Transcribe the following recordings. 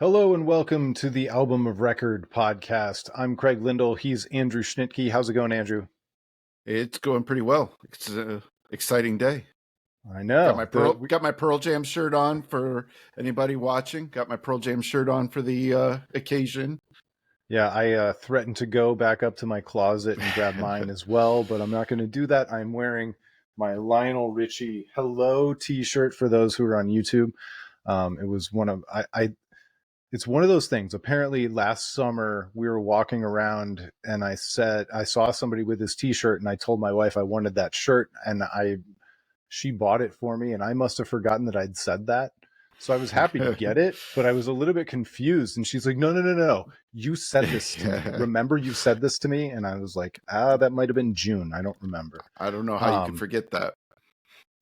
Hello and welcome to the Album of Record podcast. I'm Craig Lindell. He's Andrew Schnitke. How's it going, Andrew? It's going pretty well. It's an exciting day. I know. Got my Pearl Jam shirt on for anybody watching. Got my Pearl Jam shirt on for the occasion. Yeah, I threatened to go back up to my closet and grab mine as well, but I'm not going to do that. I'm wearing my Lionel Richie Hello t-shirt for those who are on YouTube. It was it's one of those things. Apparently last summer we were walking around and I saw somebody with this t-shirt and I told my wife I wanted that shirt and she bought it for me and I must have forgotten that I'd said that. So I was happy to get it, but I was a little bit confused. And she's like, no. You said this to me. Remember you said this to me? And I was like, that might have been June. I don't remember. I don't know how you can forget that.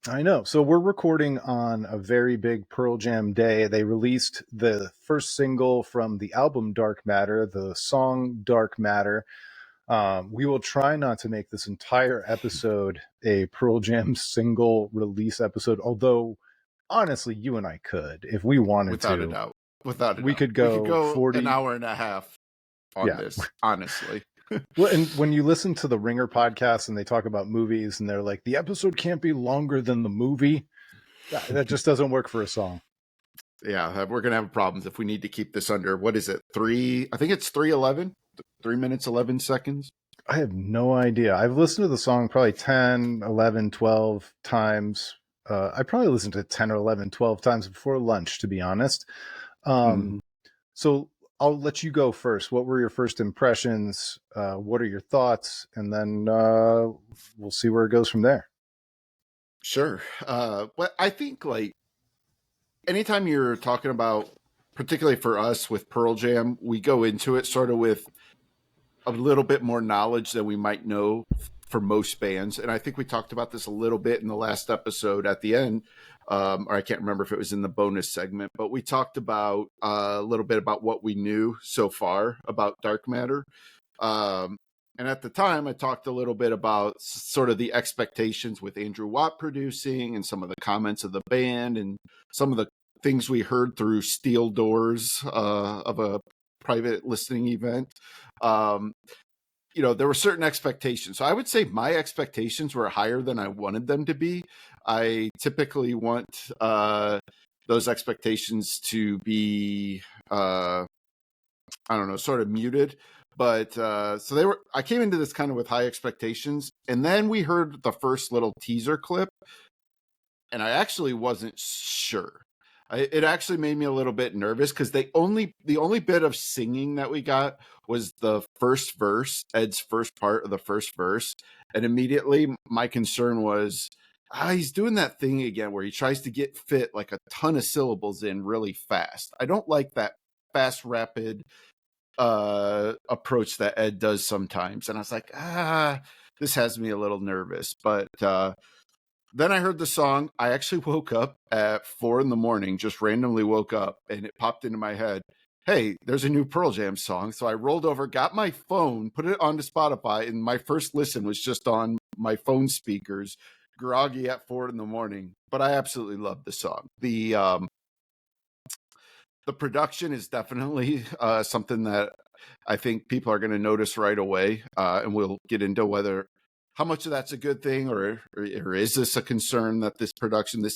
I know. So we're recording on a very big Pearl Jam day. They released the first single from the album Dark Matter, the song Dark Matter. We will try not to make this entire episode a Pearl Jam single release episode, although honestly, you and I could, if we wanted Without to. a doubt. Without a we doubt. Could go 40 an hour and a half on this, honestly. Well, and when you listen to the Ringer podcast and they talk about movies and they're like, the episode can't be longer than the movie, that just doesn't work for a song. Yeah, we're going to have problems if we need to keep this under, what is it, I think it's 3:11, 3 minutes, 11 seconds. I have no idea. I've listened to the song probably 10, 11, 12 times. I probably listened to it 10 or 11, 12 times before lunch, to be honest. So I'll let you go first. What were your first impressions? What are your thoughts? And then we'll see where it goes from there. Sure. But I think like anytime you're talking about, particularly for us with Pearl Jam, we go into it sort of with a little bit more knowledge than we might know for most bands. And I think we talked about this a little bit in the last episode at the end, or I can't remember if it was in the bonus segment, but we talked about a little bit about what we knew so far about Dark Matter. And at the time, I talked a little bit about sort of the expectations with Andrew Watt producing and some of the comments of the band and some of the things we heard through steel doors of a private listening event. There were certain expectations. So I would say my expectations were higher than I wanted them to be. I typically want those expectations to be, sort of muted. But I came into this kind of with high expectations. And then we heard the first little teaser clip. And I actually wasn't sure. It actually made me a little bit nervous because the only bit of singing that we got was the first verse, Ed's first part of the first verse. And immediately my concern was, he's doing that thing again where he tries to get fit like a ton of syllables in really fast. I don't like that fast, rapid approach that Ed does sometimes. And I was like, this has me a little nervous. But then I heard the song. I actually woke up at 4 a.m, just randomly woke up, and it popped into my head, hey, there's a new Pearl Jam song. So I rolled over, got my phone, put it onto Spotify, and my first listen was just on my phone speakers, groggy at 4 a.m. But I absolutely love the song. The production is definitely something that I think people are going to notice right away, and we'll get into how much of that's a good thing, or is this a concern that this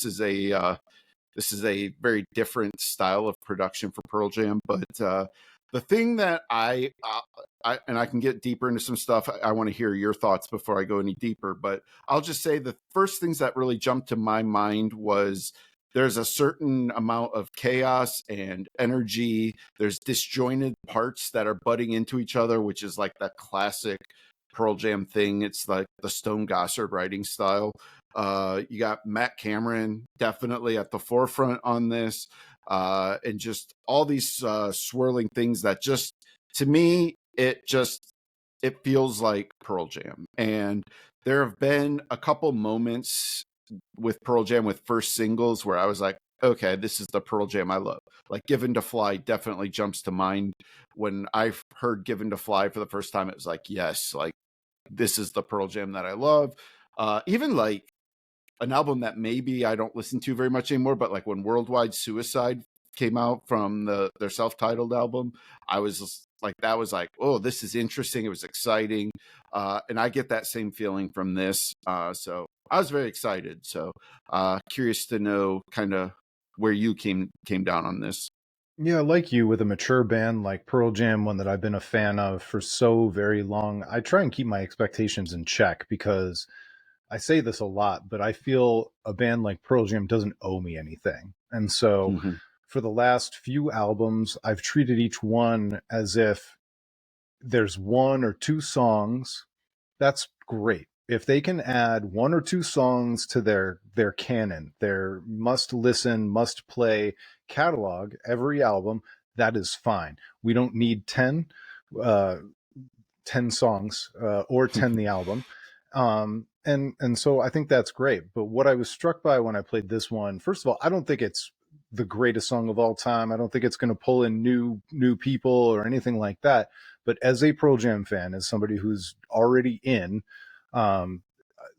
is a very different style of production for Pearl Jam. But the thing that I can get deeper into some stuff. I want to hear your thoughts before I go any deeper. But I'll just say the first things that really jumped to my mind was there's a certain amount of chaos and energy. There's disjointed parts that are butting into each other, which is like that classic Pearl Jam thing. It's like the Stone Gossard writing style. You got Matt Cameron definitely at the forefront on this, and just all these swirling things that just, to me, it feels like Pearl Jam. And there have been a couple moments with Pearl Jam with first singles where I was like, okay, this is the Pearl Jam I love. Like Given to Fly definitely jumps to mind. When I heard Given to Fly for the first time, it was like, yes, like this is the Pearl Jam that I love. Even like an album that maybe I don't listen to very much anymore, but like when Worldwide Suicide came out from their self-titled album, I was just like, that was like, oh, this is interesting. It was exciting. And I get that same feeling from this. So I was very excited. So curious to know kind of where you came down on this. Yeah, like you, with a mature band like Pearl Jam, one that I've been a fan of for so very long, I try and keep my expectations in check because I say this a lot, but I feel a band like Pearl Jam doesn't owe me anything. And so Mm-hmm. for the last few albums, I've treated each one as if there's one or two songs. That's great. If they can add one or two songs to their canon, their must listen, must play catalog, every album, that is fine. We don't need uh, 10 songs or 10 the album. And so I think that's great. But what I was struck by when I played this one, first of all, I don't think it's the greatest song of all time. I don't think it's going to pull in new people or anything like that. But as a Pearl Jam fan, as somebody who's already in, um,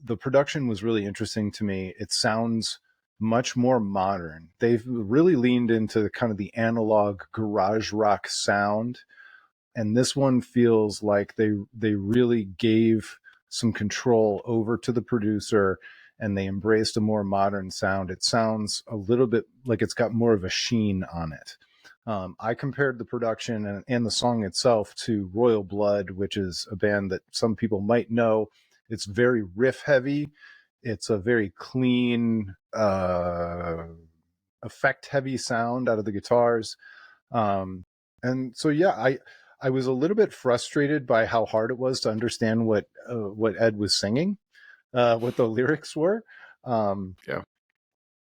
the production was really interesting to me. It sounds much more modern. They've really leaned into kind of the analog garage rock sound, and this one feels like they really gave some control over to the producer, and they embraced a more modern sound. It sounds a little bit like it's got more of a sheen on it. I compared the production and the song itself to Royal Blood, which is a band that some people might know. It's very riff heavy. It's a very clean, effect heavy sound out of the guitars. And so, yeah, I was a little bit frustrated by how hard it was to understand what Ed was singing, what the lyrics were. Um, Yeah.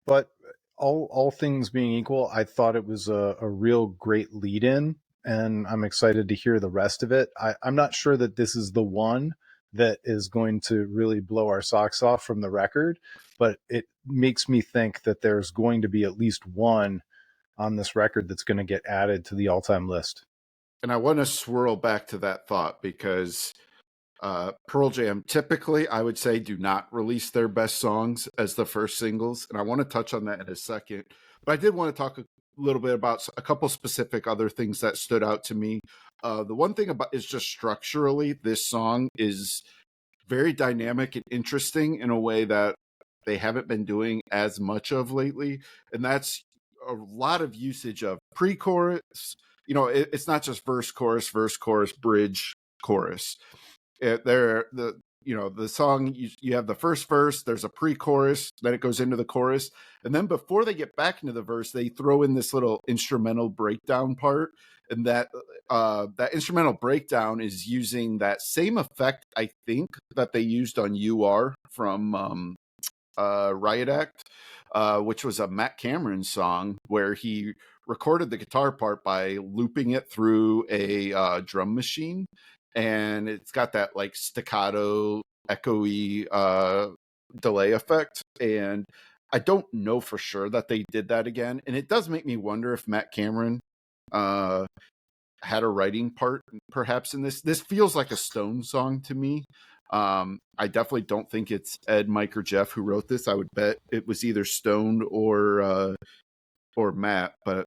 but all things being equal, I thought it was a real great lead in, and I'm excited to hear the rest of it. I'm not sure that this is the one that is going to really blow our socks off from the record, but it makes me think that there's going to be at least one on this record that's going to get added to the all-time list. And I want to swirl back to that thought because Pearl Jam typically, I would say, do not release their best songs as the first singles. And I want to touch on that in a second. But I did want to talk a little bit about a couple specific other things that stood out to me. The one thing about is just structurally, this song is very dynamic and interesting in a way that they haven't been doing as much of lately. And that's a lot of usage of pre-chorus. It's not just verse, chorus, bridge, chorus. The song, you have the first verse, there's a pre-chorus, then it goes into the chorus, and then before they get back into the verse, they throw in this little instrumental breakdown part, and that instrumental breakdown is using that same effect, I think, that they used on "You Are" from Riot Act, which was a Matt Cameron song where he recorded the guitar part by looping it through a drum machine, and it's got that like staccato, echoey delay effect. And I don't know for sure that they did that again, and it does make me wonder if Matt Cameron had a writing part perhaps in this. This feels like a Stone song to me. I definitely don't think it's Ed, Mike, or Jeff who wrote this. I would bet it was either Stone or Matt, but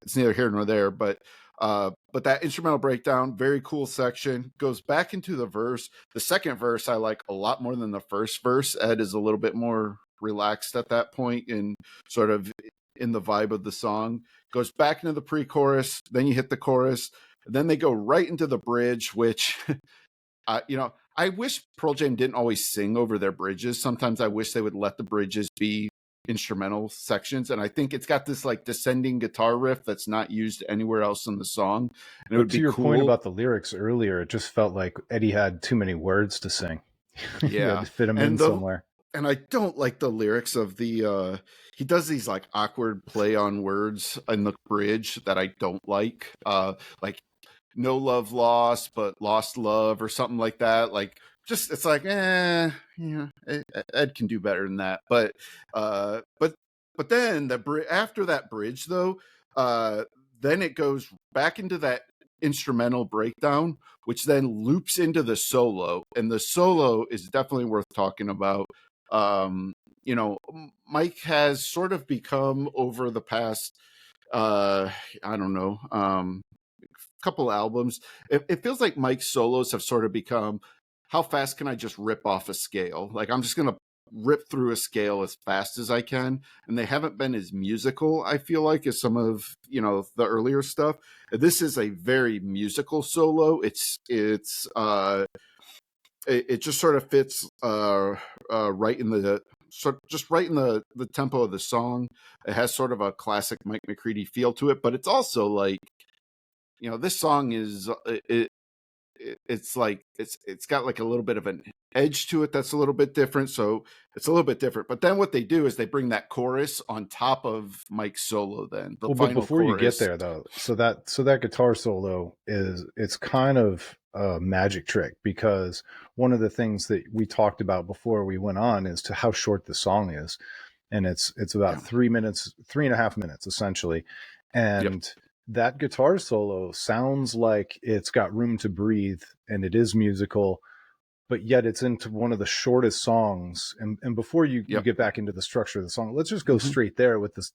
it's neither here nor there. But that instrumental breakdown, very cool section, goes back into the verse. The second verse I like a lot more than the first verse. Ed is a little bit more relaxed at that point and sort of in the vibe of the song. Goes back into the pre-chorus, then you hit the chorus, then they go right into the bridge, which I wish Pearl Jam didn't always sing over their bridges. Sometimes I wish they would let the bridges be instrumental sections, and I think it's got this like descending guitar riff that's not used anywhere else in the song, and it But would to be your point cool. about the lyrics earlier, it just felt like Eddie had too many words to sing. He had Yeah, to fit them in and somewhere. I don't like the lyrics of the he does these like awkward play on words in the bridge that I don't like no love lost but lost love or something like that. Like, just it's like Ed can do better than that. But then after that bridge though, then it goes back into that instrumental breakdown, which then loops into the solo, and the solo is definitely worth talking about. um Mike has sort of become over the past uh I don't know, couple albums. It feels like Mike's solos have sort of become, how fast can I just rip off a scale? Like, I'm just gonna rip through a scale as fast as I can, and they haven't been as musical, I feel like, as some of, the earlier stuff. This is a very musical solo. It just sort of fits right in the just right in the tempo of the song. It has sort of a classic Mike McCready feel to it, but it's also like, this song is it's like it's got like a little bit of an edge to it that's a little bit different. So it's a little bit different. But then what they do is they bring that chorus on top of Mike's solo. Then the Well, but final before you get chorus. there though, so that guitar solo it's kind of a magic trick, because one of the things that we talked about before we went on is to how short the song is. And it's about Yeah. 3 minutes, 3.5 minutes essentially. Yep. And that guitar solo sounds like it's got room to breathe, and it is musical, but yet it's into one of the shortest songs. And before you Yep. get back into the structure of the song, let's just go Mm-hmm. straight there with this.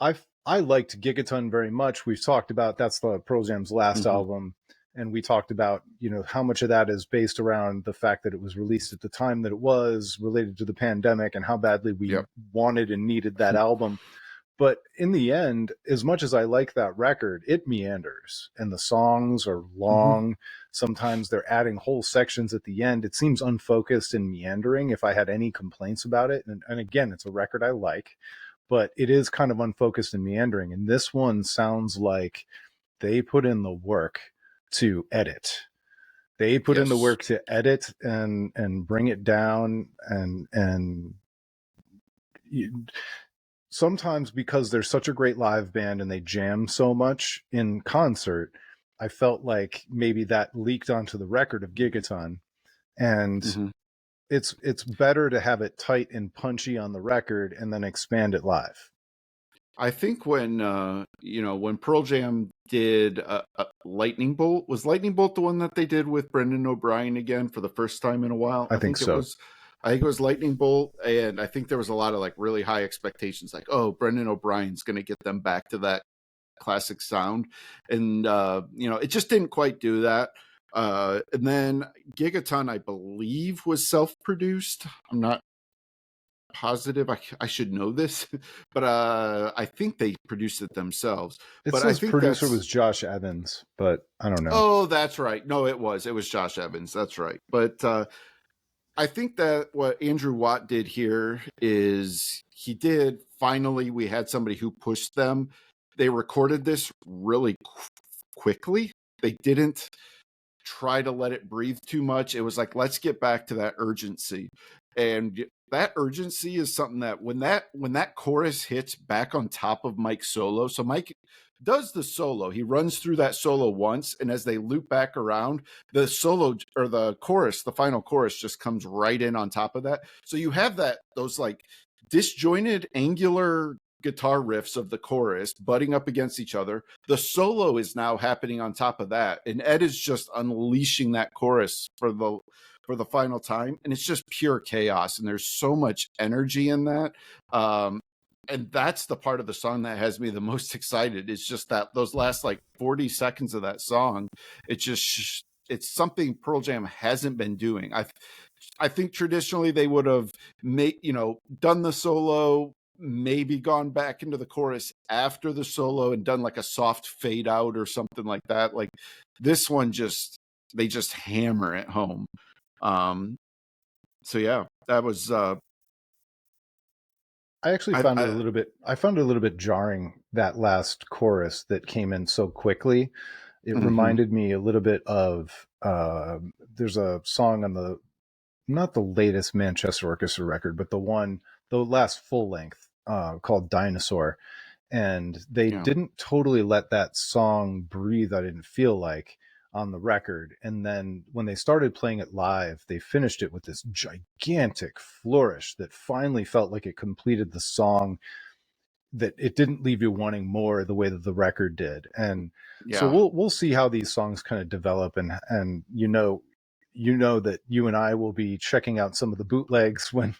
I liked Gigaton very much. We've talked about, that's the Pearl Jam's last Mm-hmm. album, and we talked about, how much of that is based around the fact that it was released at the time that it was, related to the pandemic, and how badly we Yep. wanted and needed that album. But in the end, as much as I like that record, it meanders, and the songs are Mm-hmm. long. Sometimes they're adding whole sections at the end. It seems unfocused and meandering, if I had any complaints about it. And again, it's a record I like, but it is kind of unfocused and meandering. And this one sounds like they put in the work to edit. They put in the Yes. work to edit and bring it down, and sometimes, because they're such a great live band and they jam so much in concert, I felt like maybe that leaked onto the record of Gigaton. And Mm-hmm. it's better to have it tight and punchy on the record and then expand it live. I think when Pearl Jam did Lightning Bolt, was Lightning Bolt the one that they did with Brendan O'Brien again for the first time in a while? I think so. I think it was Lightning Bolt, and I think there was a lot of like really high expectations, like, oh, Brendan O'Brien's going to get them back to that classic sound, and it just didn't quite do that. And then Gigaton, I believe, was self-produced. I'm not positive. I should know this, but I think they produced it themselves. It But I says think producer that's was Josh Evans, but I don't know. oh, that's right. No, it was Josh Evans. That's right. But I think that what Andrew Watt did here is we had somebody who pushed them. They recorded this really quickly. They didn't try to let it breathe too much. It was like, let's get back to that urgency. And that urgency is something that when that chorus hits back on top of Mike's solo, so Mike does the solo, he runs through that solo once, and as they loop back around, the solo or the chorus, the final chorus, just comes right in on top of that. So you have those like disjointed angular guitar riffs of the chorus butting up against each other. The solo is now happening on top of that, and Ed is just unleashing that chorus for the final time, and it's just pure chaos, and there's so much energy in that. And that's the part of the song that has me the most excited. It's just that those last like 40 seconds of that song, it's something Pearl Jam hasn't been doing. I think traditionally they would have done the solo, maybe gone back into the chorus after the solo and done like a soft fade out or something like that. Like this one, they just hammer it home. So yeah, that was I actually found it a I little bit. I found it a little bit jarring, that last chorus that came in so quickly. It mm-hmm, reminded me a little bit of. There's a song on the, not the latest Manchester Orchestra record, but the last full length, called Dinosaur, and they yeah, didn't totally let that song breathe. I didn't feel like, on the record. And then when they started playing it live, they finished it with this gigantic flourish that finally felt like it completed the song, that it didn't leave you wanting more the way that the record did. And so yeah, we'll see how these songs kind of develop, and that you and I will be checking out some of the bootlegs when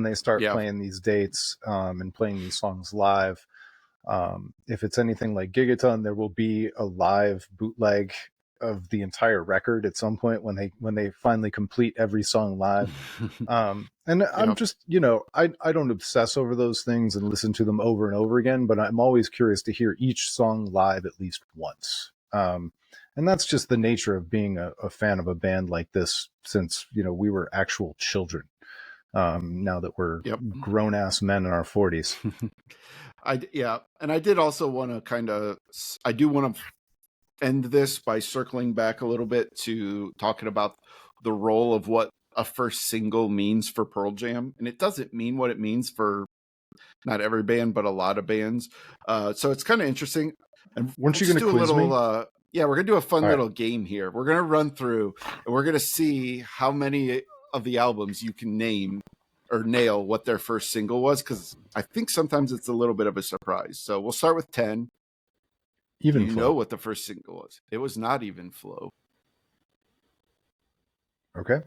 they start yeah. playing these dates, and playing these songs live. If it's anything like Gigaton, there will be a live bootleg of the entire record at some point when they finally complete every song live. And I'm Yep. just, I don't obsess over those things and listen to them over and over again, but I'm always curious to hear each song live at least once. And that's just the nature of being a fan of a band like this, since, we were actual children. Now that we're Yep. grown ass men in our 40s. And I did also want to I do want to end this by circling back a little bit to talking about the role of what a first single means for Pearl Jam. And it doesn't mean what it means for not every band, but a lot of bands. So it's kind of interesting. And Weren't you going to quiz me? We're going to do a fun All little game here. We're going to run through and we're going to see how many of the albums you can name or nail what their first single was, because I think sometimes it's a little bit of a surprise. So we'll start with 10. Even You Flow. know what the first single was? It was not Even Flow. Okay.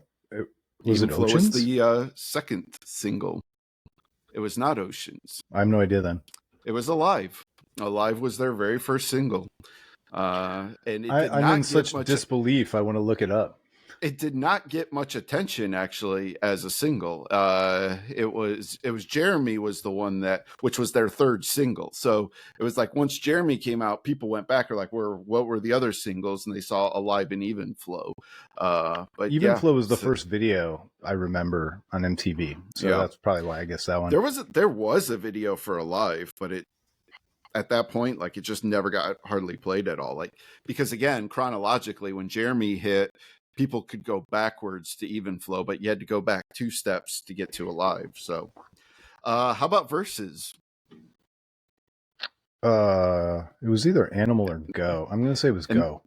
Was Even it Flow Oceans? was the second single. It was not Oceans. I have no idea then. It was Alive. Alive was their very first single. And it did I'm in such disbelief. I want to look it up. It did not get much attention actually as a single. It was Jeremy was the one which was their third single. So it was like once Jeremy came out, people went back or like, what were the other singles? And they saw Alive and Even Flow. But Even Flow was the first video I remember on MTV. So that's probably why I guess that one. There was a video for Alive, but at that point, like it just never got hardly played at all. Like, because again, chronologically, when Jeremy hit, people could go backwards to Even Flow, but you had to go back 2 steps to get to Alive. So, how about Versus? It was either Animal or Go. I'm going to say it was Go.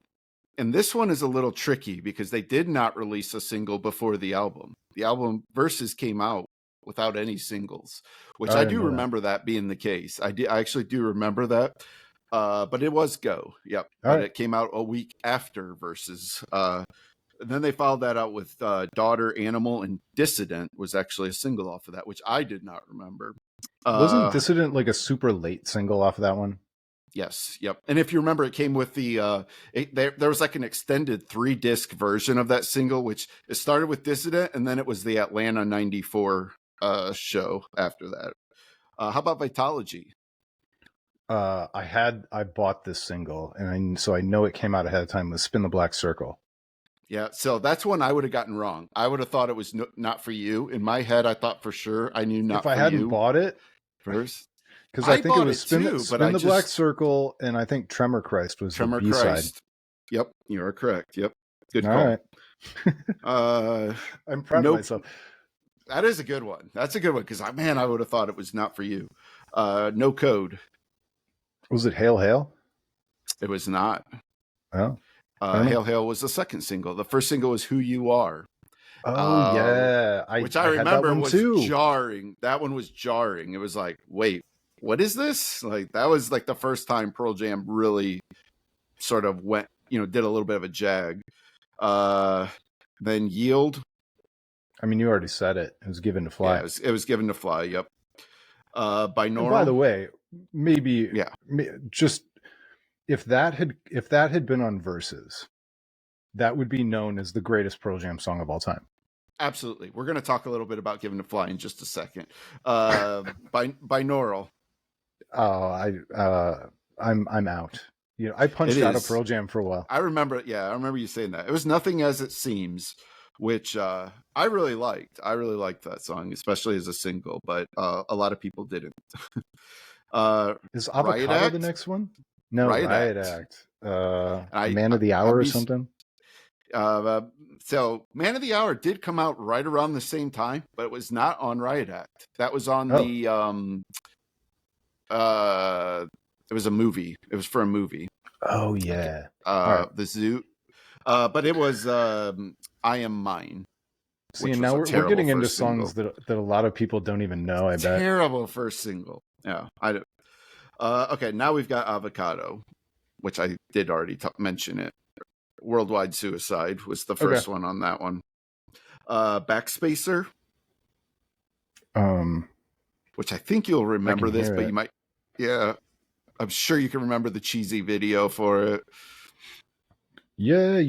And this one is a little tricky because they did not release a single before the album. The album Versus came out without any singles, which I do remember that being the case. I actually do remember that. But it was Go. Yep. But it came out a week after Versus. And then they followed that out with Daughter, Animal, and Dissident was actually a single off of that, which I did not remember. Wasn't Dissident like a super late single off of that one? Yes. Yep. And if you remember, it came with there was like an extended 3-disc version of that single, which it started with Dissident, and then it was the Atlanta 94 show after that. How about Vitology? I bought this single, and so I know it came out ahead of time, with Spin the Black Circle. Yeah, so that's one I would have gotten wrong. I would have thought it was not for you. In my head, I thought for sure I knew not for you. If I hadn't bought it first, because I think it was Spin the Black Circle, and I think Tremor Christ was the B-side. Yep, you are correct. Yep, good call. All right. I'm proud of myself. That is a good one. That's a good one because I would have thought it was not for you. No Code. Was it Hail Hail? It was not. Oh. Hail Hail was the second single. The first single was Who You Are. Oh, yeah. Which I remember was jarring. That one was jarring. It was like, wait, what is this? Like, that was like the first time Pearl Jam really sort of went, did a little bit of a jag. Then Yield. I mean, you already said it. It was Given to Fly. Yeah, it was Given to Fly. Yep. Binaural. And by the way, just if that had been on Versus, that would be known as the greatest Pearl Jam song of all time. Absolutely. We're going to talk a little bit about Given to Fly in just a second. Binaural. Oh, I'm out. I punched out of Pearl Jam for a while. I remember you saying that. It was Nothing As It Seems, which I really liked. I really liked that song, especially as a single, but a lot of people didn't. Is Avocado the next one? No, Riot Act. Man of the Hour or something? So Man of the Hour did come out right around the same time, but it was not on Riot Act. That was on it was a movie. It was for a movie. Oh yeah. The Zoo. But it was I Am Mine. See, and now we're getting into songs that a lot of people don't even know, I bet. Terrible first single. Yeah. Okay, now we've got Avocado, which I did already mention it. Worldwide Suicide was the first one on that one. Backspacer. Which I think you'll remember this, but you might. Yeah. I'm sure you can remember the cheesy video for it. Yeah.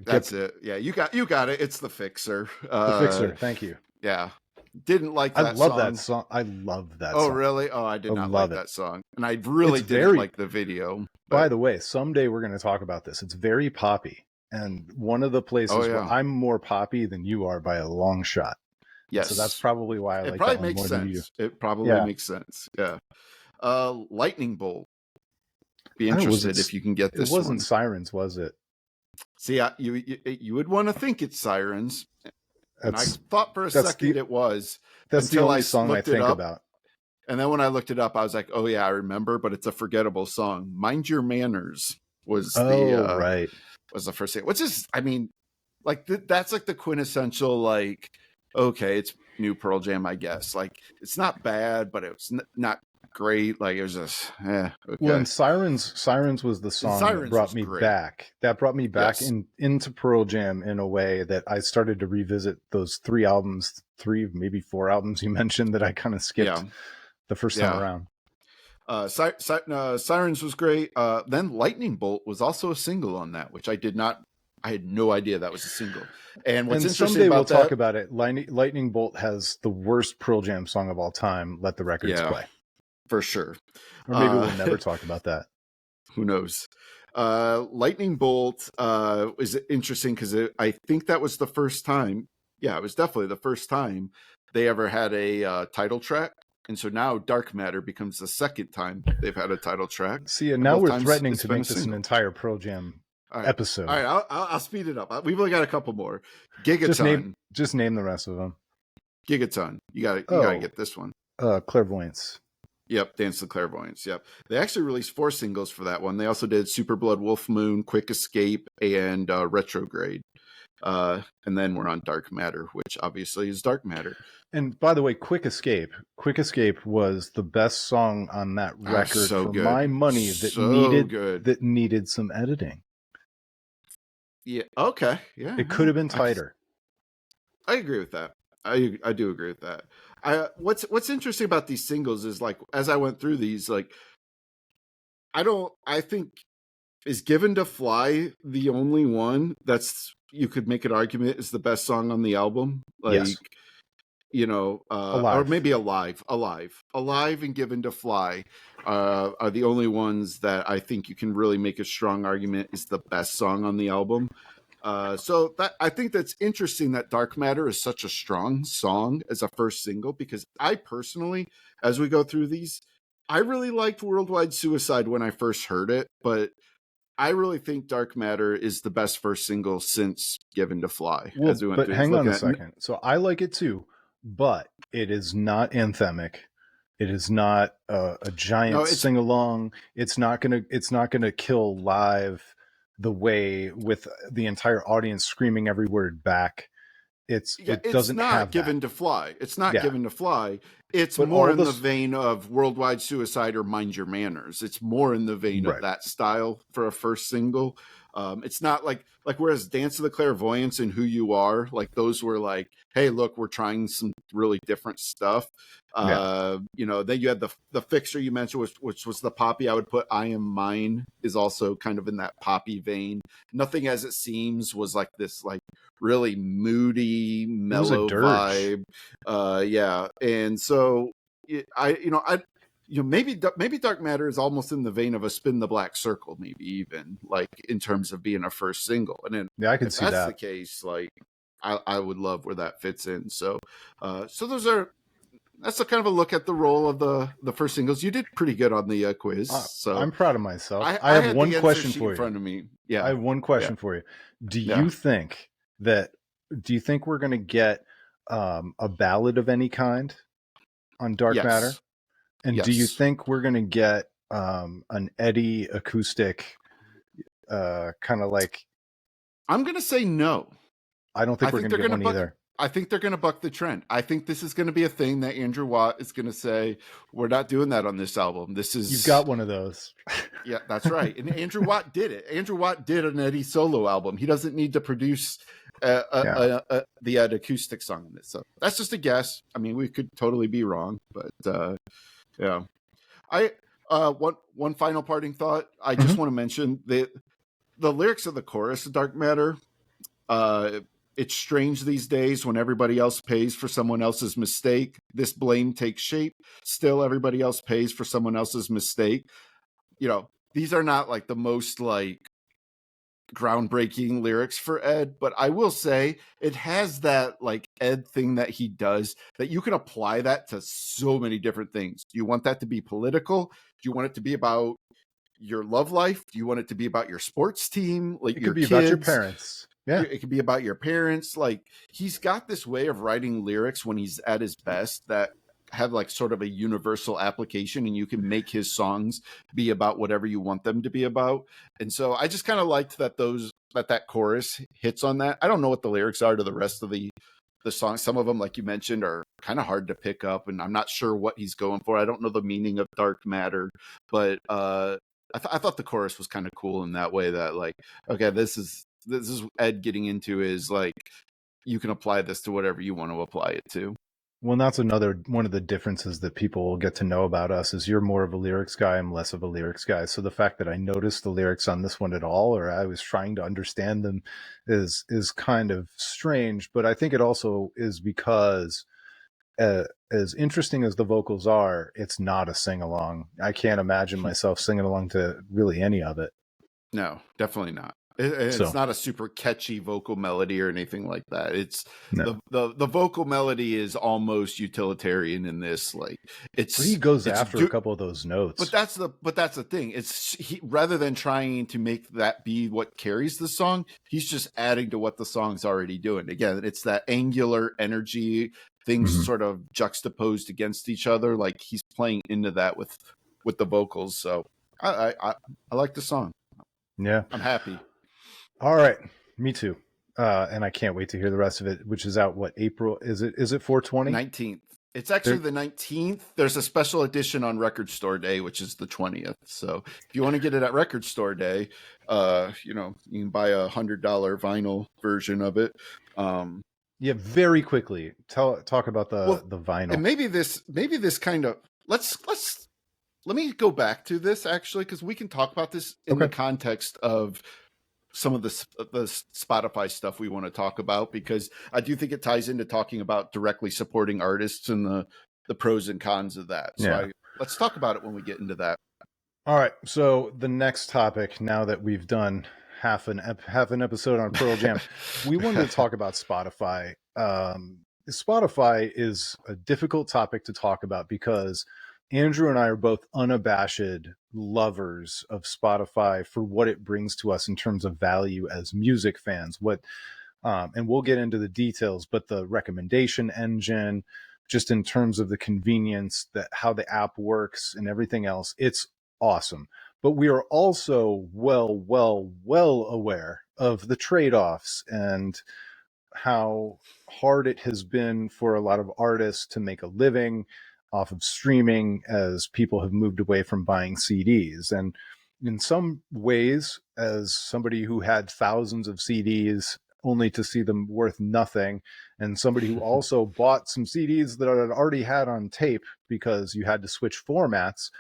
That's it. Yeah, you got it. It's The Fixer. The Fixer. Thank you. Yeah. Didn't like I that love that song. song. I love that Oh, song. really? Oh, I I did not love like it. that song. And I really It's didn't very, like the video. by But the way, someday we're going to talk about this. It's very poppy. And one of the oh places where yeah. I'm more poppy than you are by a long shot. And so that's Yes. probably why I It like that probably one makes more than you do. sense. It probably Yeah. makes sense. Yeah. Lightning Bolt. Be I don't, was interested it, if you can get it this wasn't one. Sirens, was it? See, you would want to think it's Sirens, and I That's thought for a that's second the it was that's the until only I song I looked it think up. about. And then when I looked it up, I was like, "Oh yeah, I remember." But it's a forgettable song. "Mind Your Manners" was Oh, right. the first thing. Which is, I mean, like that's like the quintessential like, okay, it's new Pearl Jam, I guess. Like it's not bad, but it's not great. Like it was just, Well, okay. and Sirens was the And song that Sirens brought was me great. back. That brought me back Yes. into Pearl Jam in a way that I started to revisit those maybe four albums you mentioned that I kind of skipped Yeah. the first time Yeah. around. Sirens was great. Then Lightning Bolt was also a single on that, which I had no idea that was a single. And what's And interesting someday we'll about talk that, about it. Lightning Bolt has the worst Pearl Jam song of all time. Let the records yeah, play. for sure. Or maybe we'll never talk about that. Who knows? Lightning Bolt is interesting because I think that was the first time. Yeah, it was definitely the first time they ever had a title track. And so now Dark Matter becomes the second time they've had a title track. See, and And now both we're times threatening it's to been a make this an single. entire Pearl Jam All right. episode. All right, I'll speed it up. We've only got a couple more. Just Gigaton. name the rest of them. Gigaton. You gotta get this one. Clairvoyance. Yep, Dance to Clairvoyance. Yep. They actually released 4 singles for that one. They also did Super Blood Wolf Moon, Quick Escape, and Retrograde. And then we're on Dark Matter, which obviously is Dark Matter. And by the way, Quick Escape was the best song on that record so for good. my money that needed some editing. Yeah. Okay. Yeah. It could have been tighter. I agree with that. I do agree with that. What's interesting about these singles is like as I went through these, like I think is Given to Fly the only one that's you could make an argument is the best song on the album. Like Yes. or maybe Alive and Given to Fly are the only ones that I think you can really make a strong argument is the best song on the album. So that I think that's interesting that Dark Matter is such a strong song as a first single because I personally, as we go through these, I really liked Worldwide Suicide when I first heard it, but I really think Dark Matter is the best first single since Given to Fly. Well, as we went but through hang on a second. So I like it too, but it is not anthemic. It is not a giant sing along. It's not gonna kill live the way with the entire audience screaming every word back. It doesn't have Given to Fly. It's not Given to Fly. It's but more in the vein of Worldwide Suicide or Mind Your Manners. It's more in the vein of that style for a first single. It's not like whereas Dance of the Clairvoyance and Who You Are, like those were like, hey, look, we're trying some really different stuff. Then you had the Fixer you mentioned, which was the poppy. I would put I Am Mine is also kind of in that poppy vein. Nothing As It Seems was like this like really moody, mellow vibe. And so maybe Dark Matter is almost in the vein of a Spin the Black Circle, maybe even like in terms of being a first single. And then I can see that's that. the case. Like I would love where that fits in. So that's a kind of a look at the role of the first singles. You did pretty good on the quiz. So I'm proud of myself. I have one question for you. In front of me. Yeah, I have one question for you. Do you think we're going to get a ballad of any kind on Dark Matter? And do you think we're going to get an Eddie acoustic kind of like? I'm going to say no. I don't think we're going to get one either. I think they're going to buck the trend. I think this is going to be a thing that Andrew Watt is going to say, we're not doing that on this album. You've got one of those. Yeah, that's right. And Andrew Watt did it. Andrew Watt did an Eddie solo album. He doesn't need to produce the acoustic song in this. So that's just a guess. I mean, we could totally be wrong, but yeah. One final parting thought. I just want to mention the lyrics of the chorus of Dark Matter. It's strange these days when everybody else pays for someone else's mistake. This blame takes shape. Still, everybody else pays for someone else's mistake. These are not like the most like groundbreaking lyrics for Ed, but I will say it has that like Ed thing that he does that you can apply that to so many different things. Do you want that to be political? Do you want it to be about your love life? Do you want it to be about your sports team, like It your could be kids? about your parents. Yeah. It could be about your parents. Like he's got this way of writing lyrics when he's at his best that have like sort of a universal application, and you can make his songs be about whatever you want them to be about. And so I just kind of liked that chorus hits on that. I don't know what the lyrics are to the rest of the songs. Some of them, like you mentioned, are kind of hard to pick up, and I'm not sure what he's going for. I don't know the meaning of Dark Matter, but I thought the chorus was kind of cool in that way, that like, okay, this is Ed getting into is like, you can apply this to whatever you want to apply it to. Well, that's another one of the differences that people will get to know about us is you're more of a lyrics guy, I'm less of a lyrics guy. So the fact that I noticed the lyrics on this one at all, or I was trying to understand them, is kind of strange. But I think it also is because as interesting as the vocals are, it's not a sing along. I can't imagine myself singing along to really any of it. No, definitely not. It's not a super catchy vocal melody or anything like that. It's the vocal melody is almost utilitarian in this. Like but he goes after a couple of those notes. But that's the thing. Rather than trying to make that be what carries the song, he's just adding to what the song's already doing. Again, it's that angular energy, things sort of juxtaposed against each other. Like he's playing into that with the vocals. So I like the song. Yeah, I'm happy. All right, me too. And I can't wait to hear the rest of it, which is out April? Is it 420? 19th. It's actually the 19th. There's a special edition on Record Store Day, which is the 20th. So if you want to get it at Record Store Day, you can buy a $100 vinyl version of it. Yeah, very quickly. Talk about the vinyl. And maybe this kind of let me go back to this actually, because we can talk about this in the context of some of the Spotify stuff we want to talk about, because I do think it ties into talking about directly supporting artists and the pros and cons of that. So let's talk about it when we get into that. All right. So the next topic, now that we've done half an episode on Pearl Jam, we wanted to talk about Spotify. Spotify is a difficult topic to talk about because Andrew and I are both unabashed lovers of Spotify for what it brings to us in terms of value as music fans. And we'll get into the details, but the recommendation engine, just in terms of the convenience, that how the app works and everything else, it's awesome. But we are also well aware of the trade-offs and how hard it has been for a lot of artists to make a living off of streaming as people have moved away from buying CDs. And in some ways, as somebody who had thousands of CDs only to see them worth nothing, and somebody who also bought some CDs that I'd already had on tape because you had to switch formats,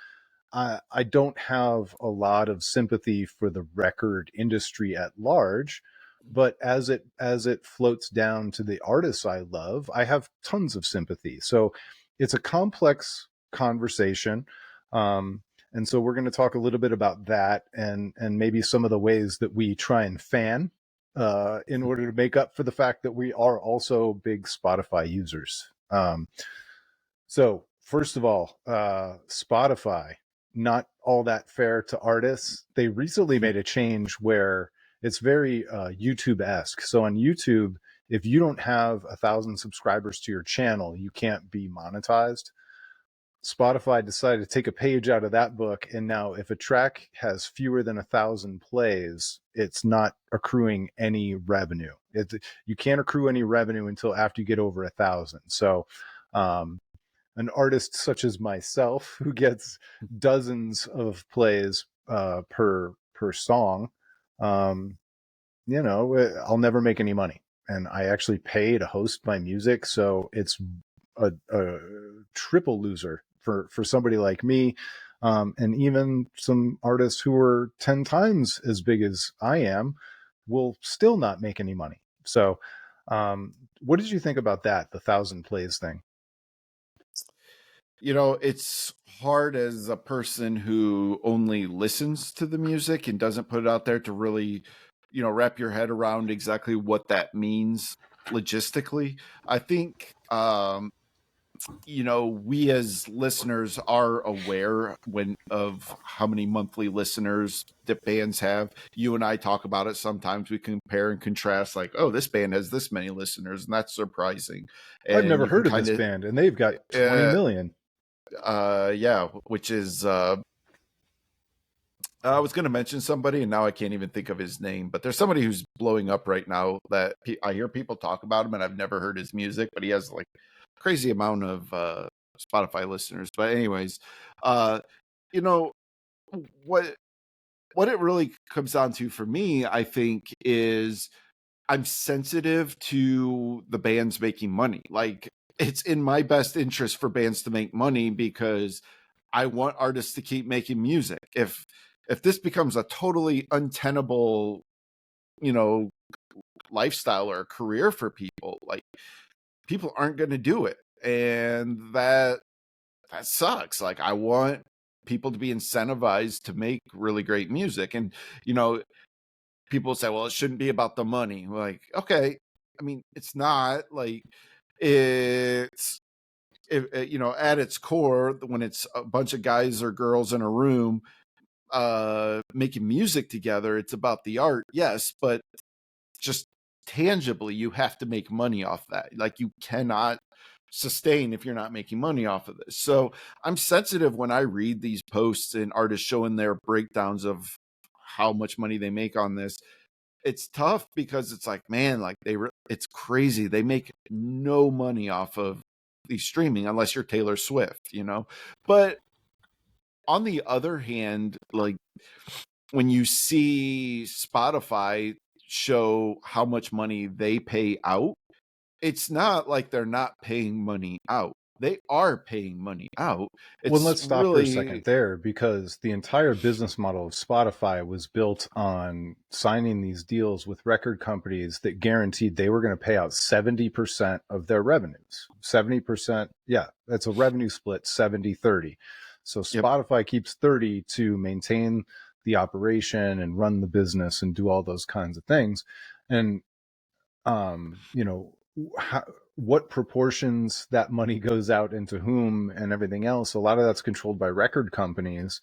I don't have a lot of sympathy for the record industry at large. But as it floats down to the artists I love, I have tons of sympathy. So it's a complex conversation. And so we're going to talk a little bit about that and maybe some of the ways that we try and fan in order to make up for the fact that we are also big Spotify users. So first of all, Spotify, not all that fair to artists. They recently made a change where it's very YouTube-esque. So on YouTube, if you don't have 1,000 subscribers to your channel, you can't be monetized. Spotify decided to take a page out of that book, and now if a track has fewer than 1,000 plays, it's not accruing any revenue. You can't accrue any revenue until after you get over 1,000. So an artist such as myself, who gets dozens of plays per song, I'll never make any money. And I actually pay to host my music, so it's a triple loser for somebody like me. And even some artists who are 10 times as big as I am will still not make any money. So, what did you think about that, the 1,000 plays thing? It's hard as a person who only listens to the music and doesn't put it out there to really, wrap your head around exactly what that means logistically. I think, we as listeners are aware of how many monthly listeners that bands have. You and I talk about it sometimes. We compare and contrast, like, oh, this band has this many listeners, and that's surprising. I've And never you can heard of this kind of, band, and they've got 20 uh, million. yeah, which is I was going to mention somebody, and now I can't even think of his name. But there's somebody who's blowing up right now that I hear people talk about him, and I've never heard his music, but he has like crazy amount of Spotify listeners. But anyways, uh, you know what what it really comes down to for me, I think, is I'm sensitive to the bands making money. Like, it's in my best interest for bands to make money because I want artists to keep making music. If this becomes a totally untenable, you know, lifestyle or career for people, like, people aren't going to do it. And that sucks. Like, I want people to be incentivized to make really great music. And, you know, people say, well, it shouldn't be about the money. Like, okay, I mean, it's not. Like, it's at its core, when it's a bunch of guys or girls in a room making music together, it's about the art, yes, but just tangibly, you have to make money off that. Like, you cannot sustain if you're not making money off of this. So I'm sensitive when I read these posts and artists showing their breakdowns of how much money they make on this. It's tough because it's like, man, like, it's crazy. They make no money off of the streaming unless you're Taylor Swift. But on the other hand, like, when you see Spotify show how much money they pay out, it's not like they're not paying money out. They are paying money out. Well, It's let's stop for a second really there, because the entire business model of Spotify was built on signing these deals with record companies that guaranteed they were going to pay out 70% of their revenues. 70%, yeah, that's a revenue split, 70-30. So yep. Spotify keeps 30 to maintain the operation and run the business and do all those kinds of things. And you know, how, what proportions that money goes out into whom and everything else, a lot of that's controlled by record companies,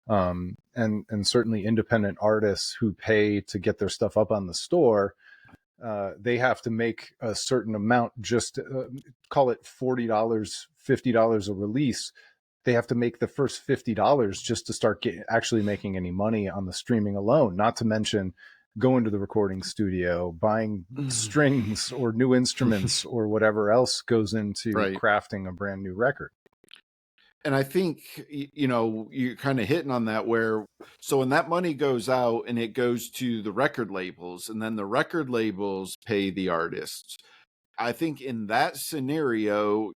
and certainly independent artists who pay to get their stuff up on the store. They have to make a certain amount, just call it $40, $50 a release. They have to make the first $50 just to start actually making any money on the streaming alone, not to mention going to the recording studio, buying strings or new instruments or whatever else goes into Right. crafting a brand new record. And I think, you're kind of hitting on that, where, so when that money goes out and it goes to the record labels, and then the record labels pay the artists, I think in that scenario,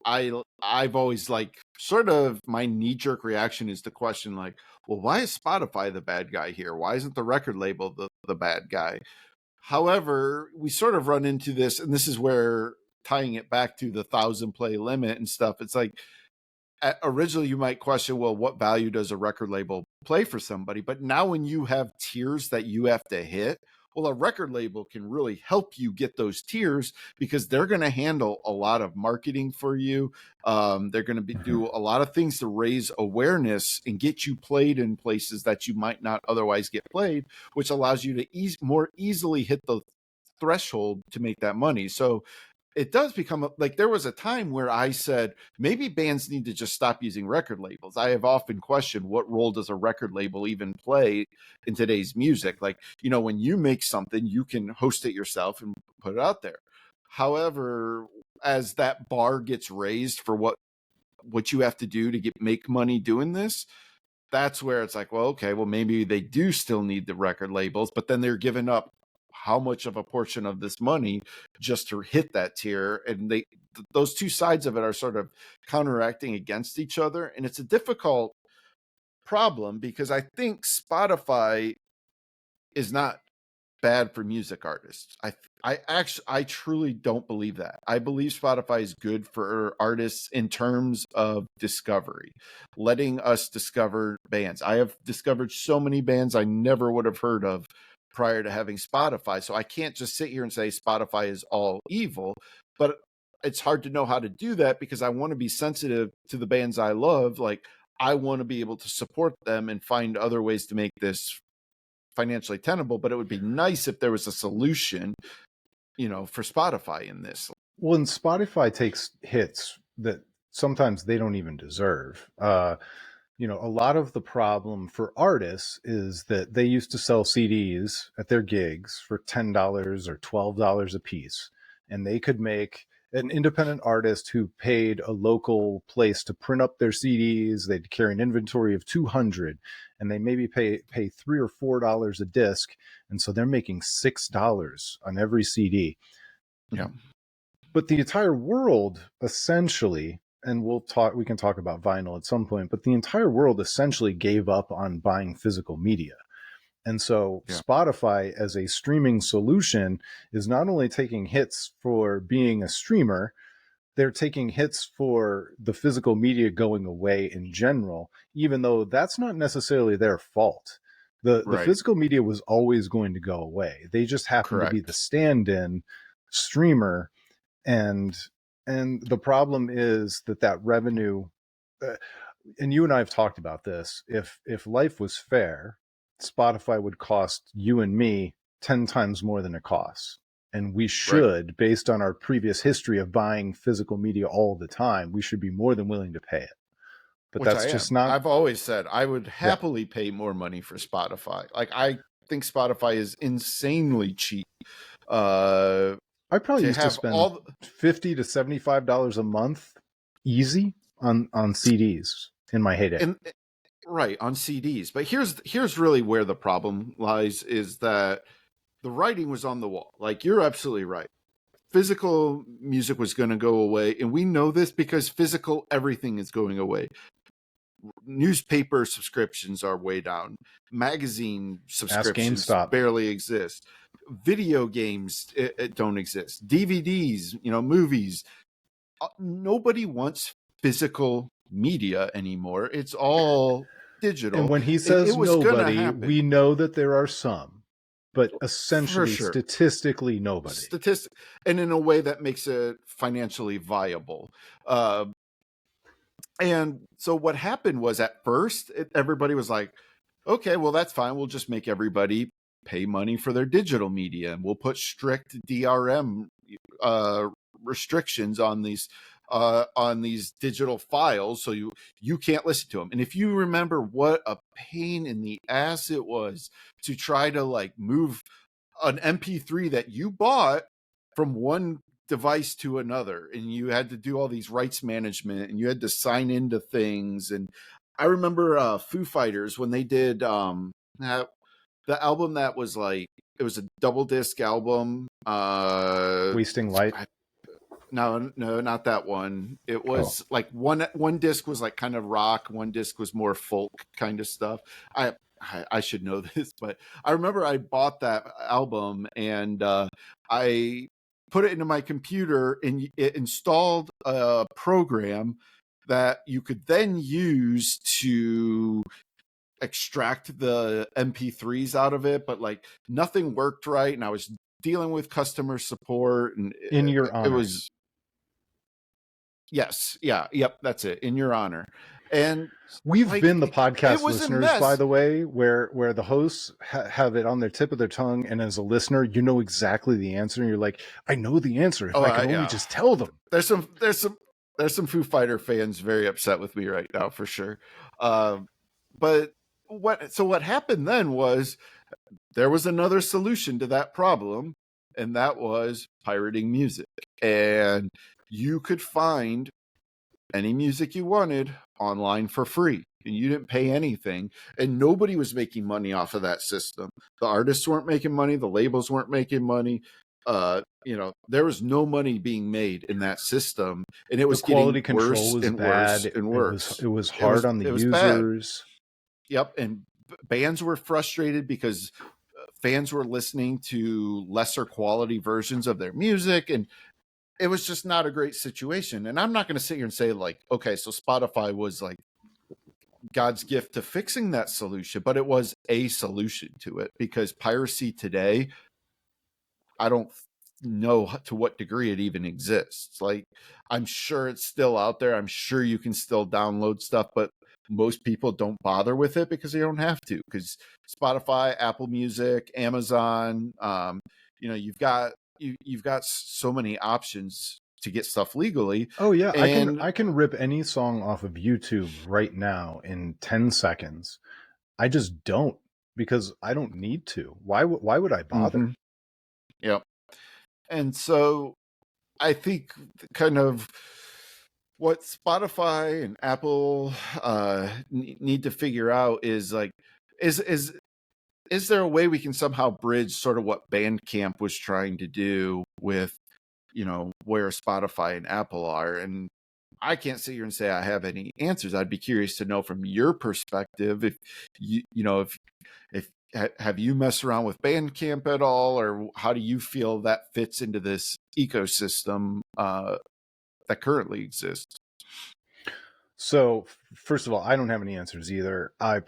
I've always, like, sort of, my knee jerk reaction is to question, like, well, why is Spotify the bad guy here? Why isn't the record label the bad guy? However, we sort of run into this, and this is where, tying it back to the 1,000 play limit and stuff, it's like, originally you might question, well, what value does a record label play for somebody? But now when you have tiers that you have to hit, well, a record label can really help you get those tiers, because they're going to handle a lot of marketing for you. They're going to do a lot of things to raise awareness and get you played in places that you might not otherwise get played, which allows you to more easily hit the threshold to make that money. So it does become like, there was a time where I said maybe bands need to just stop using record labels. I have often questioned, what role does a record label even play in today's music? Like, when you make something, you can host it yourself and put it out there. However, as that bar gets raised for what you have to do to make money doing this, that's where it's like, well, okay, well, maybe they do still need the record labels, but then they're giving up how much of a portion of this money just to hit that tier. And those two sides of it are sort of counteracting against each other. And it's a difficult problem because I think Spotify is not bad for music artists. I truly don't believe that. I believe Spotify is good for artists in terms of discovery, letting us discover bands. I have discovered so many bands I never would have heard of prior to having Spotify. So I can't just sit here and say Spotify is all evil, but it's hard to know how to do that because I want to be sensitive to the bands I love. Like, I want to be able to support them and find other ways to make this financially tenable, but it would be nice if there was a solution, for Spotify in this. Well, and Spotify takes hits that sometimes they don't even deserve. A lot of the problem for artists is that they used to sell CDs at their gigs for $10 or $12 a piece, and they could make an independent artist who paid a local place to print up their CDs. They'd carry an inventory of 200, and they maybe pay $3 or $4 a disc, and so they're making $6 on every CD. Yeah. But the entire world essentially, and we can talk about vinyl at some point, but the entire world essentially gave up on buying physical media. And so Spotify as a streaming solution is not only taking hits for being a streamer, they're taking hits for the physical media going away in general, even though that's not necessarily their fault. The physical media was always going to go away. They just happen to be the stand-in streamer. And the problem is that revenue, and you and I have talked about this, if life was fair, Spotify would cost you and me 10 times more than it costs. And we should, based on our previous history of buying physical media all the time, we should be more than willing to pay it. But Which that's just not. I've always said I would happily pay more money for Spotify. Like, I think Spotify is insanely cheap. I probably used to spend $50 to $75 a month easy on CDs in my heyday. On CDs. But here's really where the problem lies, is that the writing was on the wall. Like, you're absolutely right. Physical music was going to go away, and we know this because physical everything is going away. Newspaper subscriptions are way down. Magazine subscriptions barely exist. Video games it don't exist. DVDs, movies. Nobody wants physical media anymore. It's all digital. And when he says nobody, we know that there are some, but essentially, statistically, nobody. And in a way that makes it financially viable. And so what happened was, at first, everybody was like, okay, well, that's fine. We'll just make everybody pay money for their digital media, and we'll put strict DRM restrictions on these digital files, so you can't listen to them. And if you remember what a pain in the ass it was to try to move an MP3 that you bought from one device to another, and you had to do all these rights management, and you had to sign into things. And I remember Foo Fighters, when they did the album that was it was a double disc album, Wasting Light. No, not that one. It was one disc was kind of rock, one disc was more folk kind of stuff. I should know this, but I remember I bought that album, and I put it into my computer, and it installed a program that you could then use to extract the MP3s out of it, but nothing worked right, and I was dealing with customer support, and in your honor. It was yep, that's it, in your honor. And we've been the podcast listeners, by the way, where the hosts have it on their tip of their tongue, and as a listener, you know exactly the answer, and you're like, I know the answer if I can only just tell them. There's some Foo Fighter fans very upset with me right now, for sure. But what happened then was there was another solution to that problem, and that was pirating music. And you could find any music you wanted online for free, and you didn't pay anything, and nobody was making money off of that system. The artists weren't making money, the labels weren't making money. There was no money being made in that system, and it was the quality getting control worse was and bad. worse and worse. It was hard on the users. Yep, and bands were frustrated because fans were listening to lesser quality versions of their music, and it was just not a great situation. And I'm not going to sit here and say like, okay, so Spotify was like God's gift to fixing that solution, but it was a solution to it, because piracy today, I don't know to what degree it even exists. Like, I'm sure it's still out there. I'm sure you can still download stuff, but most people don't bother with it because they don't have to. Because Spotify, Apple Music, Amazon, you've got so many options to get stuff legally. Oh yeah, And I can rip any song off of YouTube right now in 10 seconds. I just don't, because I don't need to. Why would I bother? mhm, yep. And so I think kind of what Spotify and Apple need to figure out is like, is is is there a way we can somehow bridge sort of what Bandcamp was trying to do with, where Spotify and Apple are? And I can't sit here and say I have any answers. I'd be curious to know from your perspective, if if have you messed around with Bandcamp at all, or how do you feel that fits into this ecosystem that currently exists? So, first of all, I don't have any answers either. I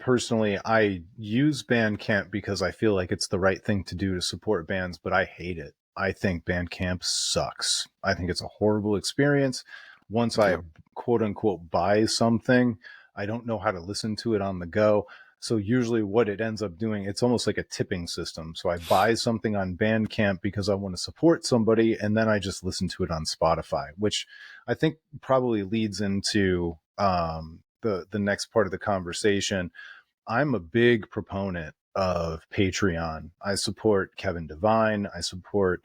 use Bandcamp because I feel like it's the right thing to do to support bands, but I hate it. I think Bandcamp sucks. I think it's a horrible experience. Once I Yep. quote unquote buy something, I don't know how to listen to it on the go. So usually what it ends up doing, it's almost like a tipping system. So I buy something on Bandcamp because I want to support somebody, and then I just listen to it on Spotify, which I think probably leads into the next part of the conversation. I'm a big proponent of Patreon. I support Kevin Devine. I support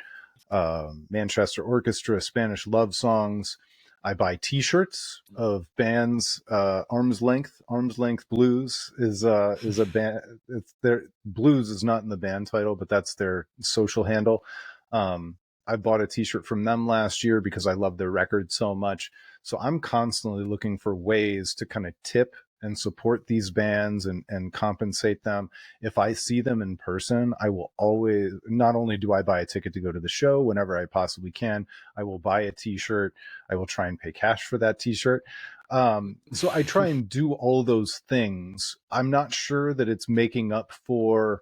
Manchester Orchestra, Spanish love songs. I buy T-shirts of bands. Arms Length Blues is a band. It's their Blues is not in the band title, but that's their social handle. I bought a T-shirt from them last year because I love their record so much. So I'm constantly looking for ways to kind of tip and support these bands and compensate them. If I see them in person, I will always, not only do I buy a ticket to go to the show whenever I possibly can, I will buy a t-shirt. I will try and pay cash for that t-shirt. So I try and do all those things. I'm not sure that it's making up for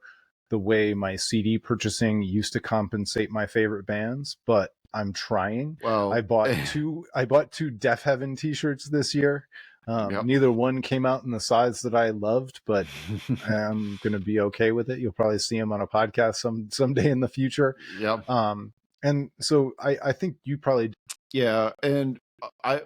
the way my CD purchasing used to compensate my favorite bands, but I'm trying. Well, I bought two Deaf Heaven t-shirts this year. yep. Neither one came out in the size that I loved, but I'm going to be okay with it. You'll probably see them on a podcast someday in the future. Yep. And so I think you probably. Yeah, and I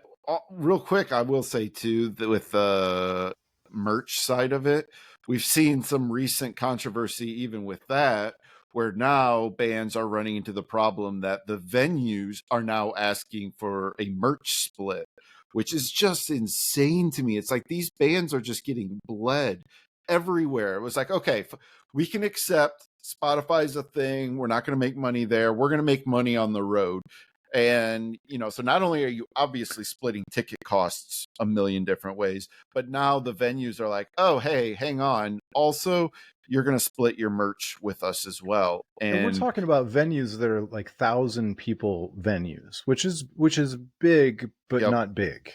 real quick, I will say too that with the merch side of it, we've seen some recent controversy even with that, where now bands are running into the problem that the venues are now asking for a merch split, which is just insane to me. It's like these bands are just getting bled everywhere. It was like, okay, we can accept Spotify's a thing. We're not going to make money there. We're going to make money on the road. And, so not only are you obviously splitting ticket costs a million different ways, but now the venues are like, oh, hey, hang on. Also, you're going to split your merch with us as well. And we're And talking about venues that are like 1,000 people venues, which is big, but yep, not big.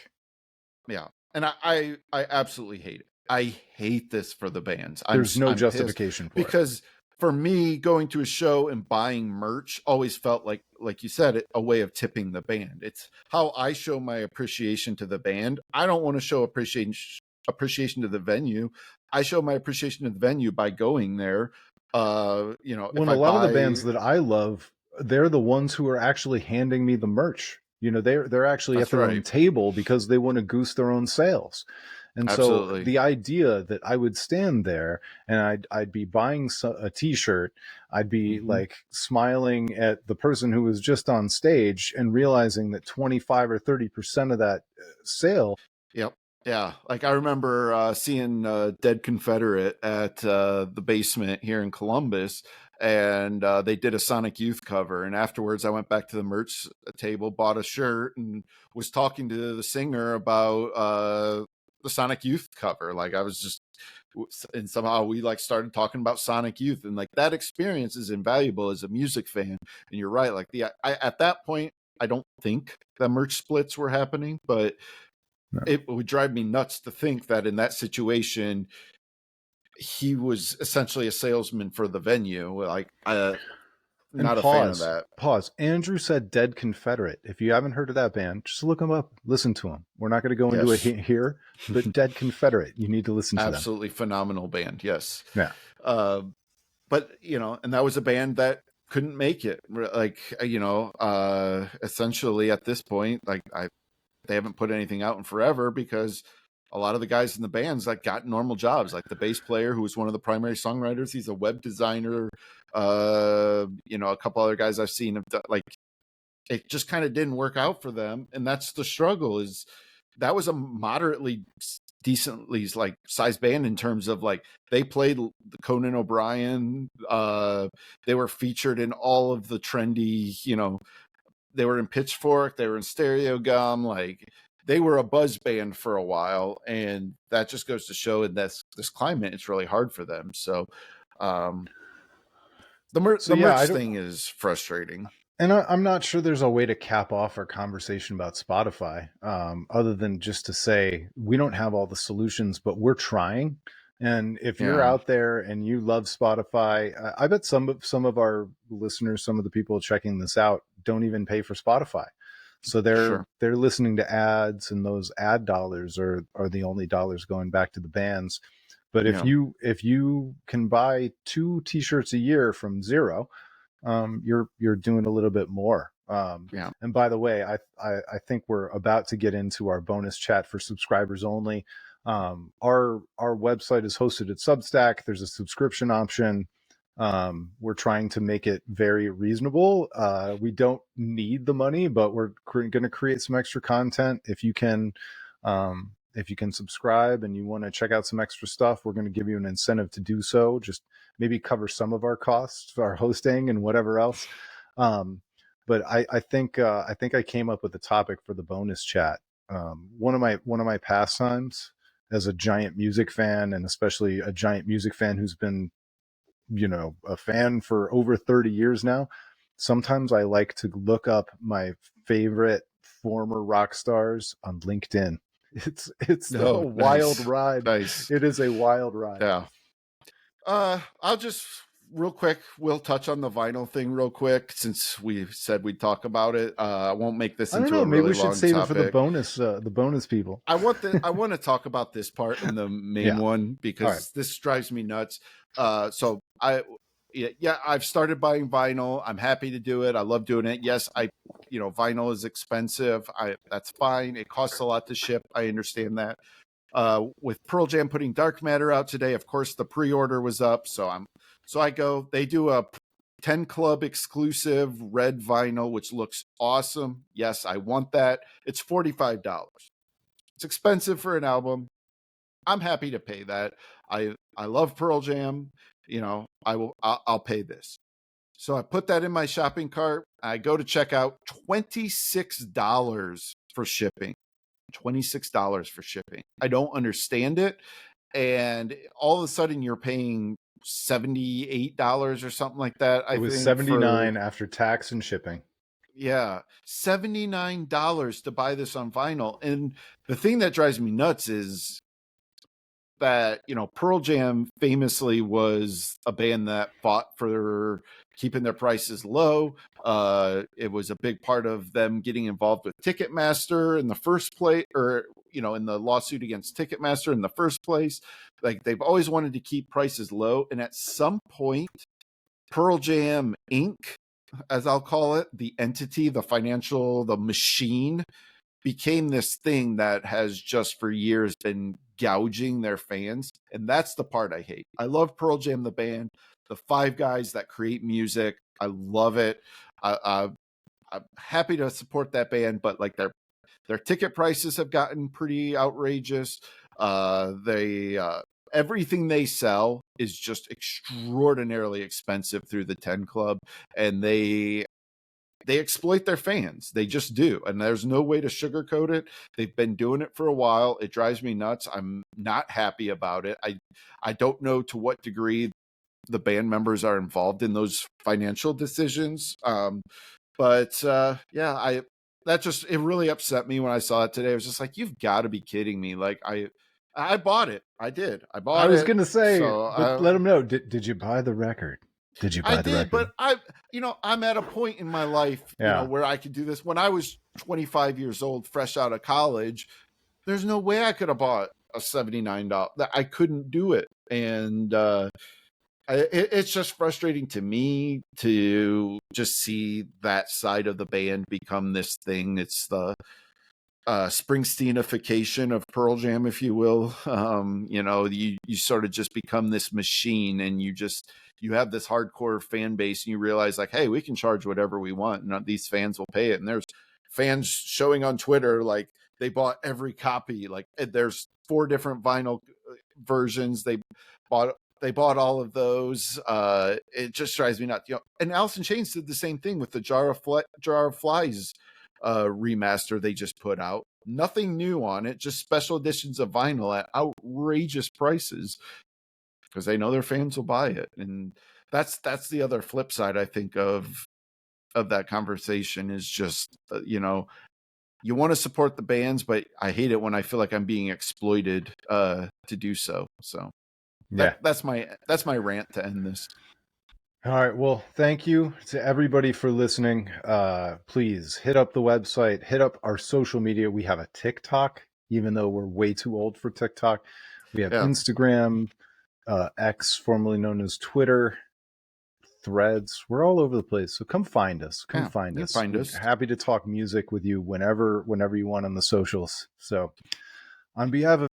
yeah. And I absolutely hate it. I hate this for the bands. There's no I'm pissed justification for it. because for me, going to a show and buying merch always felt like you said, a way of tipping the band. It's how I show my appreciation to the band. I don't want to show appreciation to the venue. I show my appreciation to the venue by going there. If When a I lot of the buy, bands that I love, they're the ones who are actually handing me the merch. They're actually at that's their own right, table because they want to goose their own sales. And so absolutely. the idea that I would stand there and I'd be buying a t-shirt, I'd be Hmm. like smiling at the person who was just on stage and realizing that 25 or 30% of that sale. Yep. Yeah. Like I remember seeing Dead Confederate at the basement here in Columbus, and they did a Sonic Youth cover. And afterwards, I went back to the merch table, bought a shirt, and was talking to the singer about the Sonic Youth cover. Like I was just and somehow we like started talking about Sonic Youth, and like that experience is invaluable as a music fan. And you're right, like at that point, I don't think the merch splits were happening, but No. it would drive me nuts to think that in that situation, he was essentially a salesman for the venue. Like, And not a fan of that. pause. Andrew said Dead Confederate. If you haven't heard of that band, just look them up, listen to them. We're not going to go into it Yes. here, but Dead Confederate, you need to listen to them. Absolutely phenomenal band. Yes. Yeah. But, and that was a band that couldn't make it. Like, essentially at this point, like they haven't put anything out in forever because a lot of the guys in the bands like got normal jobs. Like the bass player, who was one of the primary songwriters, he's a web designer. A couple other guys I've seen have done, like, it just kind of didn't work out for them. And that's the struggle. Is that was a moderately decently like sized band in terms of like they played the Conan O'Brien. They were featured in all of the trendy, they were in Pitchfork, they were in Stereo Gum, like they were a buzz band for a while, and that just goes to show in this climate it's really hard for them. So the merch thing is frustrating. And I'm not sure there's a way to cap off our conversation about Spotify, other than just to say we don't have all the solutions, but we're trying. And if you're out there and you love Spotify, I bet some of our listeners, some of the people checking this out, don't even pay for Spotify. So they're listening to ads, and those ad dollars are the only dollars going back to the bands. But if you can buy 2 t-shirts a year from zero, you're doing a little bit more. And by the way, I think we're about to get into our bonus chat for subscribers only. Our website is hosted at Substack. There's a subscription option. We're trying to make it very reasonable. We don't need the money, but we're going to create some extra content. If you can subscribe and you want to check out some extra stuff, we're going to give you an incentive to do so. Just maybe cover some of our costs, our hosting and whatever else. But I think I came up with a topic for the bonus chat. One of my pastimes as a giant music fan, and especially a giant music fan who's been, a fan for over 30 years now. Sometimes I like to look up my favorite former rock stars on LinkedIn. It's a wild ride. Nice. It is a wild ride. Yeah. I'll just real quick, we'll touch on the vinyl thing real quick since we said we'd talk about it. I won't make this into a really long topic. Maybe we should save it for the bonus people. I want to talk about this part in the main one because this drives me nuts. So I've started buying vinyl. I'm happy to do it. I love doing it. Yes, vinyl is expensive. That's fine. It costs a lot to ship. I understand that. With Pearl Jam putting Dark Matter out today, of course the pre-order was up. So I go. They do a 10 Club exclusive red vinyl, which looks awesome. Yes, I want that. It's $45. It's expensive for an album. I'm happy to pay that. I love Pearl Jam. I'll pay this. So I put that in my shopping cart. I go to check out, $26 for shipping. $26 for shipping. I don't understand it. And all of a sudden you're paying $78 or something like that. It was $79 after tax and shipping. Yeah, $79 to buy this on vinyl. And the thing that drives me nuts is that, Pearl Jam famously was a band that fought for keeping their prices low. It was a big part of them getting involved with Ticketmaster in the first place, or, in the lawsuit against Ticketmaster in the first place. Like, they've always wanted to keep prices low. And at some point, Pearl Jam Inc., as I'll call it, the entity, the machine, became this thing that has just for years been gouging their fans. And that's the part I hate. I love Pearl Jam, the band, the 5 guys that create music. I love it. I'm happy to support that band, but like their ticket prices have gotten pretty outrageous. Everything they sell is just extraordinarily expensive through the 10 Club. And they they exploit their fans. They just do. And there's no way to sugarcoat it. They've been doing it for a while. It drives me nuts. I'm not happy about it. I don't know to what degree the band members are involved in those financial decisions. Yeah, it really upset me when I saw it today. I was just like, you've got to be kidding me. Like I bought it. I did. I I bought was it. gonna say, So but let them know. Did you buy the record? Did you I buy the did, record? but I'm at a point in my life, Yeah. where I could do this. When I was 25 years old, fresh out of college, there's no way I could have bought a $79. I couldn't do it. And it's just frustrating to me to just see that side of the band become this thing. It's the Springsteenification of Pearl Jam, if you will. You sort of just become this machine, and you have this hardcore fan base, and you realize like, hey, we can charge whatever we want, and these fans will pay it. And there's fans showing on Twitter like they bought every copy. Like there's 4 different vinyl versions. They bought all of those. It just drives me nuts. And Alice in Chains did the same thing with the Jar of Flies remaster they just put out. Nothing new on it, just special editions of vinyl at outrageous prices because they know their fans will buy it. And that's the other flip side, I think, of that conversation is just you want to support the bands, but I hate it when I feel like I'm being exploited to do so. So that's my rant to end this. All right. Well, thank you to everybody for listening. Please hit up the website, hit up our social media. We have a TikTok, even though we're way too old for TikTok. We have Instagram, X, formerly known as Twitter, Threads. We're all over the place. So come find us. Find us. We're happy to talk music with you whenever you want on the socials. So on behalf of